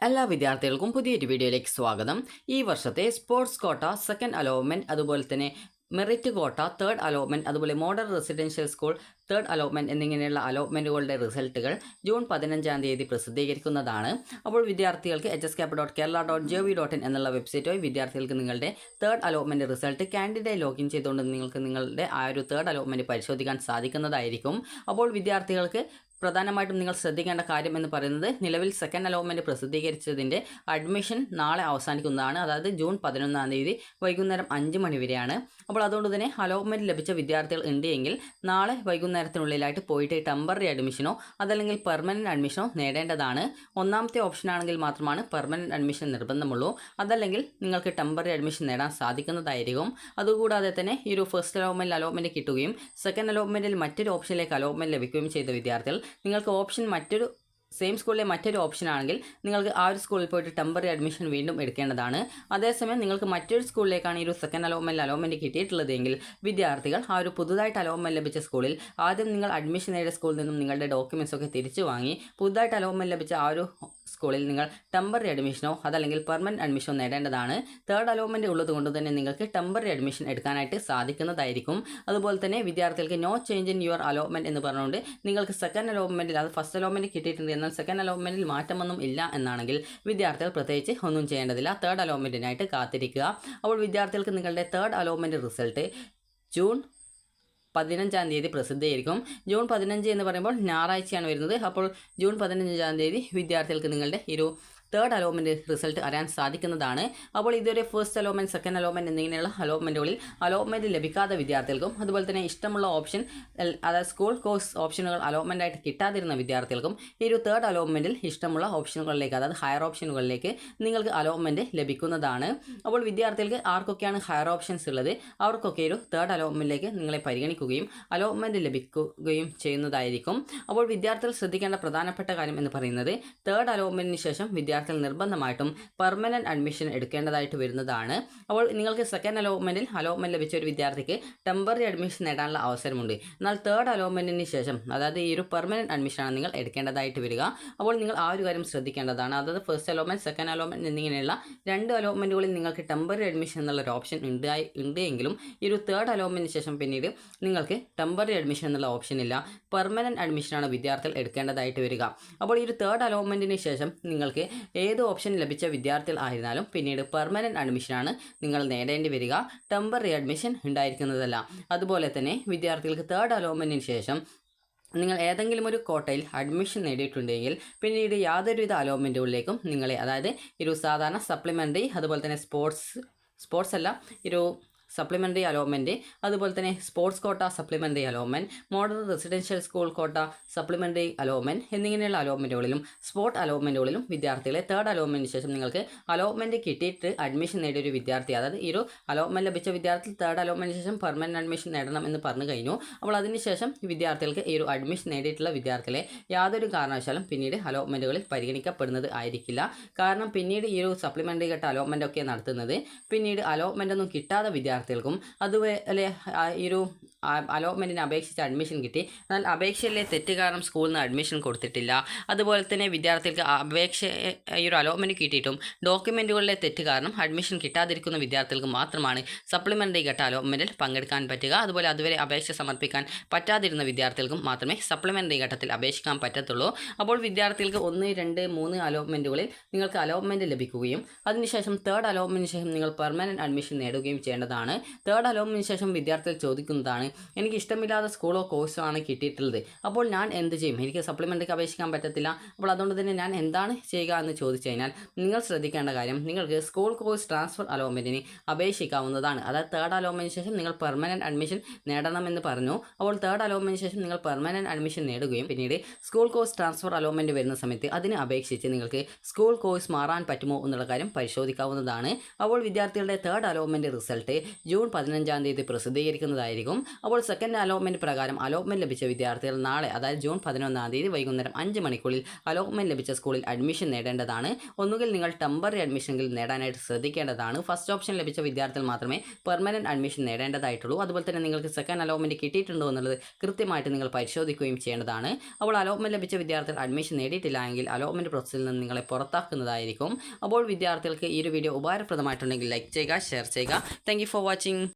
എല്ലാ വിദ്യാർത്ഥികൾക്കും പുതിയൊരു വീഡിയോയിലേക്ക് സ്വാഗതം. ഈ വർഷത്തെ സ്പോർട്സ് കോട്ട സെക്കൻഡ് അലോട്ട്മെൻറ്റ്, അതുപോലെ തന്നെ മെറിറ്റ് കോട്ട തേർഡ് അലോട്ട്മെൻറ്റ്, അതുപോലെ model residential school third allotment എന്നിങ്ങനെയുള്ള അലോട്ട്മെൻറ്റുകളുടെ റിസൾട്ടുകൾ ജൂൺ 15-ാം തീയതി പ്രസിദ്ധീകരിക്കുന്നതാണ്. അപ്പോൾ വിദ്യാർത്ഥികൾക്ക് hscap.kerala.gov.in എന്നുള്ള വെബ്സൈറ്റ് വഴി വിദ്യാർത്ഥികൾക്ക് നിങ്ങളുടെ third allotment result candidate login ചെയ്തുകൊണ്ട് നിങ്ങൾക്ക് നിങ്ങളുടെ ആ ഒരു തേർഡ് അലോട്ട്മെൻറ്റ് പരിശോധിക്കാൻ സാധിക്കുന്നതായിരിക്കും. അപ്പോൾ വിദ്യാർത്ഥികൾക്ക് പ്രധാനമായിട്ടും നിങ്ങൾ ശ്രദ്ധിക്കേണ്ട കാര്യം എന്ന് പറയുന്നത്, നിലവിൽ സെക്കൻഡ് അലോട്ട്മെൻറ്റ് പ്രസിദ്ധീകരിച്ചതിൻ്റെ അഡ്മിഷൻ നാളെ അവസാനിക്കുന്നതാണ്. അതായത് ജൂൺ 11-ാം തീയതി വൈകുന്നേരം 5 മണി വരെയാണ്. അപ്പോൾ അതുകൊണ്ട് തന്നെ അലോട്ട്മെൻറ്റ് ലഭിച്ച വിദ്യാർത്ഥികൾ ഉണ്ട് എങ്കിൽ നാളെ വൈകുന്നേരത്തിനുള്ളിലായിട്ട് പോയിട്ട് ടെമ്പററി അഡ്മിഷനോ അതല്ലെങ്കിൽ പെർമനൻറ്റ് അഡ്മിഷനോ നേടേണ്ടതാണ്. ഒന്നാമത്തെ ഓപ്ഷൻ ആണെങ്കിൽ മാത്രമാണ് പെർമനൻറ്റ് അഡ്മിഷൻ നിർബന്ധമുള്ളൂ. അതല്ലെങ്കിൽ നിങ്ങൾക്ക് ടെമ്പററി അഡ്മിഷൻ നേടാൻ സാധിക്കുന്നതായിരിക്കും. അതുകൂടാതെ തന്നെ ഈ ഒരു ഫസ്റ്റ് അലോട്ട്മെൻറ്റ് കിട്ടുകയും സെക്കൻഡ് അലോട്ട്മെൻറ്റിൽ മറ്റൊരു ഓപ്ഷനിലേക്ക് അലോട്ട്മെൻറ്റ് ലഭിക്കുകയും ചെയ്ത വിദ്യാർത്ഥികൾ, നിങ്ങൾക്ക് ഓപ്ഷൻ സെയിം സ്കൂളിലെ മറ്റൊരു ഓപ്ഷൻ ആണെങ്കിൽ നിങ്ങൾക്ക് ആ ഒരു സ്കൂളിൽ പോയിട്ട് ടെമ്പററി അഡ്മിഷൻ വീണ്ടും എടുക്കേണ്ടതാണ്. അതേസമയം നിങ്ങൾക്ക് മറ്റൊരു സ്കൂളിലേക്കാണ് ഈ ഒരു സെക്കൻഡ് അലോട്ട്മെൻറ്റ് കിട്ടിയിട്ടുള്ളതെങ്കിൽ വിദ്യാർത്ഥികൾ ആ ഒരു പുതുതായിട്ട് അലോട്ട്മെൻറ്റ് ലഭിച്ച സ്കൂളിൽ ആദ്യം നിങ്ങൾ അഡ്മിഷൻ നേടിയ സ്കൂളിൽ നിന്നും നിങ്ങളുടെ ഡോക്യുമെൻറ്റ്സ് ഒക്കെ തിരിച്ചു വാങ്ങി പുതുതായിട്ട് അലോട്ട്മെൻറ്റ് ലഭിച്ച ആ ഒരു സ്കൂളിൽ നിങ്ങൾ ടെമ്പററി അഡ്മിഷനോ അതല്ലെങ്കിൽ പെർമനൻറ്റ് അഡ്മിഷനോ നേടേണ്ടതാണ്. തേർഡ് അലോട്ട്മെൻറ്റ് ഉള്ളത് കൊണ്ട് തന്നെ നിങ്ങൾക്ക് ടെമ്പററി അഡ്മിഷൻ എടുക്കാനായിട്ട് സാധിക്കുന്നതായിരിക്കും. അതുപോലെ തന്നെ വിദ്യാർത്ഥികൾക്ക് no change in your allotment എന്ന് പറഞ്ഞുകൊണ്ട് നിങ്ങൾക്ക് സെക്കൻഡ് അലോട്ട്മെൻറ്റിൽ, അത് ഫസ്റ്റ് അലോട്ട്മെൻറ്റ് കിട്ടിയിട്ടുണ്ട് എന്നാൽ സെക്കൻഡ് അലോട്ട്മെൻറ്റിൽ മാറ്റമൊന്നും ഇല്ല എന്നാണെങ്കിൽ വിദ്യാർത്ഥികൾ പ്രത്യേകിച്ച് ഒന്നും ചെയ്യേണ്ടതില്ല, തേർഡ് അലോട്ട്മെൻറ്റിനായിട്ട് കാത്തിരിക്കുക. അപ്പോൾ വിദ്യാർത്ഥികൾക്ക് നിങ്ങളുടെ തേർഡ് അലോട്ട്മെൻറ്റ് റിസൾട്ട് ജൂൺ 15-ാം തീയതി പ്രസിദ്ധീകരിക്കും. ജൂൺ 15 എന്ന് പറയുമ്പോൾ ഞായറാഴ്ചയാണ് വരുന്നത്. അപ്പോൾ ജൂൺ 15-ാം തീയതി വിദ്യാർത്ഥികൾക്ക് നിങ്ങളുടെ ഒരു തേർഡ് അലോട്ട്മെൻറ്റ് റിസൾട്ട് അറിയാൻ സാധിക്കുന്നതാണ്. അപ്പോൾ ഇതുവരെ ഫസ്റ്റ് അലോട്ട്മെൻറ്റ്, സെക്കൻഡ് അലോട്ട്മെൻറ്റ് എന്നിങ്ങനെയുള്ള അലോട്ട്മെൻറ്റുകളിൽ അലോട്ട്മെൻറ്റ് ലഭിക്കാത്ത വിദ്യാർത്ഥികൾക്കും അതുപോലെ തന്നെ ഇഷ്ടമുള്ള ഓപ്ഷൻ, അതായത് സ്കൂൾ കോഴ്സ് ഓപ്ഷനുകൾ അലോട്ട്മെൻറ്റായിട്ട് കിട്ടാതിരുന്ന വിദ്യാർത്ഥികൾക്കും ഈ ഒരു തേർഡ് അലോട്ട്മെൻറ്റിൽ ഇഷ്ടമുള്ള ഓപ്ഷനുകളിലേക്ക്, അതായത് ഹയർ ഓപ്ഷനുകളിലേക്ക് നിങ്ങൾക്ക് അലോട്ട്മെൻറ്റ് ലഭിക്കുന്നതാണ്. അപ്പോൾ വിദ്യാർത്ഥികൾക്ക് ആർക്കൊക്കെയാണ് ഹയർ ഓപ്ഷൻസ് ഉള്ളത് അവർക്കൊക്കെ ഒരു തേർഡ് അലോട്ട്മെൻറ്റിലേക്ക് നിങ്ങളെ പരിഗണിക്കുകയും അലോട്ട്മെൻറ്റ് ലഭിക്കുകയും ചെയ്യുന്നതായിരിക്കും. അപ്പോൾ വിദ്യാർത്ഥികൾ ശ്രദ്ധിക്കേണ്ട പ്രധാനപ്പെട്ട കാര്യം എന്ന് പറയുന്നത്, തേർഡ് അലോട്ട്മെൻറ്റിന് ശേഷം വിദ്യാർത്ഥികൾ നിർബന്ധമായിട്ടും പെർമനൻറ്റ് അഡ്മിഷൻ എടുക്കേണ്ടതായിട്ട് വരുന്നതാണ്. അപ്പോൾ നിങ്ങൾക്ക് സെക്കൻഡ് അലോട്ട്മെൻറ്റ് ലഭിച്ച ഒരു വിദ്യാർത്ഥിക്ക് ടെമ്പററി അഡ്മിഷൻ നേടാനുള്ള അവസരമുണ്ട്. എന്നാൽ തേർഡ് അലോട്ട്മെൻറ്റിന് ശേഷം, അതായത് ഈ ഒരു പെർമനൻറ്റ് അഡ്മിഷനാണ് നിങ്ങൾ എടുക്കേണ്ടതായിട്ട് വരിക. അപ്പോൾ നിങ്ങൾ ആ ഒരു കാര്യം ശ്രദ്ധിക്കേണ്ടതാണ്. അതായത് ഫസ്റ്റ് അലോട്ട്മെൻറ്റ്, സെക്കൻഡ് അലോട്ട്മെൻറ്റ് എന്നിങ്ങനെയുള്ള രണ്ട് അലോട്ട്മെൻറ്റുകളിൽ നിങ്ങൾക്ക് ടെമ്പററി അഡ്മിഷൻ എന്നുള്ളൊരു ഓപ്ഷൻ ഉണ്ട് എങ്കിലും ഈ ഒരു തേർഡ് അലോട്ട്മെൻറ്റിന് ശേഷം പിന്നീട് നിങ്ങൾക്ക് ടെമ്പററി അഡ്മിഷൻ എന്നുള്ള ഓപ്ഷൻ ഇല്ല, പെർമനൻറ്റ് അഡ്മിഷനാണ് വിദ്യാർത്ഥികൾ എടുക്കേണ്ടതായിട്ട് വരിക. അപ്പോൾ ഈ ഒരു തേർഡ് അലോട്ട്മെൻറ്റിന് ശേഷം നിങ്ങൾക്ക് ഏത് ഓപ്ഷൻ ലഭിച്ച വിദ്യാർത്ഥികൾ ആയിരുന്നാലും പിന്നീട് പെർമനൻറ്റ് അഡ്മിഷനാണ് നിങ്ങൾ നേടേണ്ടി വരിക, ടെമ്പററി അഡ്മിഷൻ ഉണ്ടായിരിക്കുന്നതല്ല. അതുപോലെ തന്നെ വിദ്യാർത്ഥികൾക്ക് തേർഡ് അലോട്ട്മെൻറ്റിന് ശേഷം നിങ്ങൾ ഏതെങ്കിലും ഒരു കോട്ടയിൽ അഡ്മിഷൻ നേടിയിട്ടുണ്ടെങ്കിൽ പിന്നീട് യാതൊരുവിധ അലോട്ട്മെൻറ്റുകളിലേക്കും നിങ്ങളെ, അതായത് ഒരു സാധാരണ സപ്ലിമെൻ്ററി, അതുപോലെ തന്നെ സ്പോർട്സ് അല്ല, ഒരു സപ്ലിമെൻ്ററി അലോട്ട്മെൻറ്റ്, അതുപോലെ തന്നെ sports quota supplementary allotment, model residential school കോട്ട സപ്ലിമെൻ്ററി അലോട്ട്മെൻറ്റ് എന്നിങ്ങനെയുള്ള അലോട്ട്മെൻറ്റുകളിലും സ്പോട്ട് അലോട്ട്മെൻറ്റുകളിലും വിദ്യാർത്ഥികളെ തേർഡ് അലോട്ട്മെൻറ്റിന് ശേഷം നിങ്ങൾക്ക് അലോട്ട്മെൻറ്റ് കിട്ടിയിട്ട് അഡ്മിഷൻ നേടിയ ഒരു വിദ്യാർത്ഥി, അതായത് ഈ ഒരു അലോട്ട്മെൻറ്റ് ലഭിച്ച വിദ്യാർത്ഥി തേർഡ് അലോട്ട്മെൻറ്റിന് ശേഷം പെർമനൻറ്റ് അഡ്മിഷൻ നേടണം എന്ന് പറഞ്ഞു കഴിഞ്ഞു. അപ്പോൾ അതിനുശേഷം വിദ്യാർത്ഥികൾക്ക് ഈ ഒരു അഡ്മിഷൻ നേടിയിട്ടുള്ള വിദ്യാർത്ഥികളെ യാതൊരു കാരണവശാലും പിന്നീട് അലോട്ട്മെൻറ്റുകളിൽ പരിഗണിക്കപ്പെടുന്നത് ആയിരിക്കില്ല. കാരണം പിന്നീട് ഈ ഒരു സപ്ലിമെൻ്ററി ഘട്ട അലോട്ട്മെൻ്റ് ഒക്കെ നടത്തുന്നത് പിന്നീട് അലോട്ട്മെൻ്റ് ഒന്നും കിട്ടാതെ വിദ്യാർത്ഥികൾക്കും, അതുപോലെ ഈ ഒരു അലോട്ട്മെൻറ്റിന് അപേക്ഷിച്ച് അഡ്മിഷൻ കിട്ടി എന്നാൽ അപേക്ഷയിലെ തെറ്റ് കാരണം സ്കൂളിൽ നിന്ന് അഡ്മിഷൻ കൊടുത്തിട്ടില്ല, അതുപോലെ തന്നെ വിദ്യാർത്ഥികൾക്ക് ഈ ഒരു അലോട്ട്മെൻറ്റ് കിട്ടിയിട്ടും ഡോക്യുമെൻറ്റുകളിലെ തെറ്റ് കാരണം അഡ്മിഷൻ കിട്ടാതിരിക്കുന്ന വിദ്യാർത്ഥികൾക്ക് മാത്രമാണ് സപ്ലിമെൻ്ററി ഘട്ട അലോട്ട്മെൻറ്റിൽ പങ്കെടുക്കാൻ പറ്റുക. അതുപോലെ അതുവരെ അപേക്ഷ സമർപ്പിക്കാൻ പറ്റാതിരുന്ന വിദ്യാർത്ഥികൾക്കും മാത്രമേ സപ്ലിമെൻ്ററി ഘട്ടത്തിൽ അപേക്ഷിക്കാൻ പറ്റത്തുള്ളൂ. അപ്പോൾ വിദ്യാർത്ഥികൾക്ക് 1, 2, 3 അലോട്ട്മെൻറ്റുകളിൽ നിങ്ങൾക്ക് അലോട്ട്മെൻറ്റ് ലഭിക്കുകയും അതിനുശേഷം തേർഡ് അലോട്ട്മെൻറ്റിന് ശേഷം നിങ്ങൾ പെർമനൻറ്റ് അഡ്മിഷൻ നേടുകയും ചെയ്യേണ്ടതാണ്. തേർഡ് അലോട്ട്മെൻറ്റിന് ശേഷം വിദ്യാർത്ഥികൾ ചോദിക്കുന്നതാണ്, എനിക്ക് ഇഷ്ടമില്ലാത്ത സ്കൂളോ കോഴ്സോ ആണ് കിട്ടിയിട്ടുള്ളത്, അപ്പോൾ ഞാൻ എന്ത് ചെയ്യും, എനിക്ക് സപ്ലിമെൻ്ററിക്ക് അപേക്ഷിക്കാൻ പറ്റത്തില്ല, അപ്പോൾ അതുകൊണ്ട് തന്നെ ഞാൻ എന്താണ് ചെയ്യുക എന്ന് ചോദിച്ചു കഴിഞ്ഞാൽ നിങ്ങൾ ശ്രദ്ധിക്കേണ്ട കാര്യം, നിങ്ങൾക്ക് സ്കൂൾ കോഴ്സ് ട്രാൻസ്ഫർ അലോട്ട്മെൻറ്റിന് അപേക്ഷിക്കാവുന്നതാണ്. അതായത് തേർഡ് അലോട്ട്മെൻറ്റിന് ശേഷം നിങ്ങൾ പെർമനൻറ്റ് അഡ്മിഷൻ നേടണമെന്ന് പറഞ്ഞു. അപ്പോൾ തേർഡ് അലോട്ട്മെൻറ്റിന് ശേഷം നിങ്ങൾ പെർമനൻറ്റ് അഡ്മിഷൻ നേടുകയും പിന്നീട് സ്കൂൾ കോഴ്സ് ട്രാൻസ്ഫർ അലോട്ട്മെൻറ്റ് വരുന്ന സമയത്ത് അതിന് അപേക്ഷിച്ച് നിങ്ങൾക്ക് സ്കൂൾ കോഴ്സ് മാറാൻ പറ്റുമോ എന്നുള്ള കാര്യം പരിശോധിക്കാവുന്നതാണ്. അപ്പോൾ വിദ്യാർത്ഥികളുടെ തേർഡ് അലോട്ട്മെൻറ്റ് റിസൾട്ട് ജൂൺ 15-ാം തീയതി പ്രസിദ്ധീകരിക്കുന്നതായിരിക്കും. അപ്പോൾ സെക്കൻഡ് അലോട്ട്മെൻറ്റ് പ്രകാരം അലോട്ട്മെൻറ്റ് ലഭിച്ച വിദ്യാർത്ഥികൾ നാളെ, അതായത് ജൂൺ 11-ാം തീയതി വൈകുന്നേരം 5 മണിക്കുള്ളിൽ അലോട്ട്മെൻറ്റ് ലഭിച്ച സ്കൂളിൽ അഡ്മിഷൻ നേടേണ്ടതാണ്. ഒന്നുകിൽ നിങ്ങൾ ടെമ്പററി അഡ്മിഷനെങ്കിൽ നേടാനായിട്ട് ശ്രദ്ധിക്കേണ്ടതാണ്. ഫസ്റ്റ് ഓപ്ഷൻ ലഭിച്ച വിദ്യാർത്ഥികൾ മാത്രമേ പെർമനൻറ്റ് അഡ്മിഷൻ നേടേണ്ടതായിട്ടുള്ളൂ. അതുപോലെ തന്നെ നിങ്ങൾക്ക് സെക്കൻഡ് അലോട്ട്മെൻറ്റ് കിട്ടിയിട്ടുണ്ടോ എന്നുള്ളത് കൃത്യമായിട്ട് നിങ്ങൾ പരിശോധിക്കുകയും ചെയ്യേണ്ടതാണ്. അപ്പോൾ അലോട്ട്മെൻറ്റ് ലഭിച്ച വിദ്യാർത്ഥികൾ അഡ്മിഷൻ നേടിയിട്ടില്ല എങ്കിൽ അലോട്ട്മെൻറ്റ് പ്രോസസ്സിൽ നിന്ന് നിങ്ങളെ പുറത്താക്കുന്നതായിരിക്കും. അപ്പോൾ വിദ്യാർത്ഥികൾക്ക് ഈ ഒരു വീഡിയോ ഉപകാരപ്രദമായിട്ടുണ്ടെങ്കിൽ ലൈക്ക് ചെയ്യുക, ഷെയർ ചെയ്യുക. Thank you for watching.